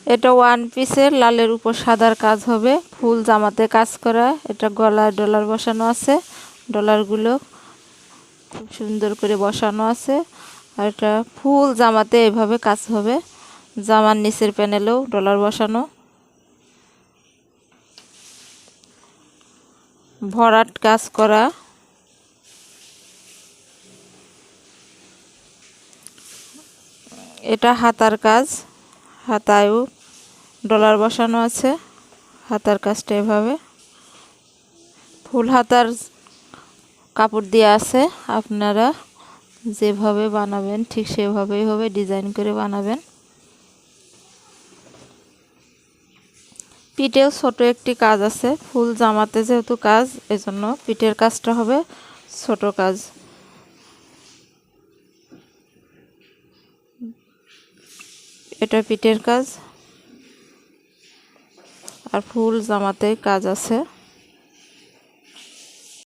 এটা ওয়ান পিসের লালের উপর সাদার কাজ হবে, ফুল জামাতে কাজ করা। এটা গলায় ডলার বসানো আছে, ডলারগুলো খুব সুন্দর করে বসানো আছে। আর এটা ফুল জামাতে এভাবে কাজ হবে, জামার নিচের প্যানেলেও ডলার বসানো। ভরাট কাজ করা। এটা হাতার কাজ, হাতায়ও ডলার বসানো আছে। হাতার কাজটা এভাবে ফুল হাতার কাপড় দিয়ে আছে, আপনারা যেভাবে বানাবেন ঠিক সেভাবেই হবে, ডিজাইন করে বানাবেন। পিঠেও ছোট একটি কাজ আছে, ফুল জামাতে যেহেতু কাজ, এজন্য পিঠের কাজটা হবে ছোট কাজ। এটা পিঠের কাজ আর ফুল জামাতে কাজ আছে।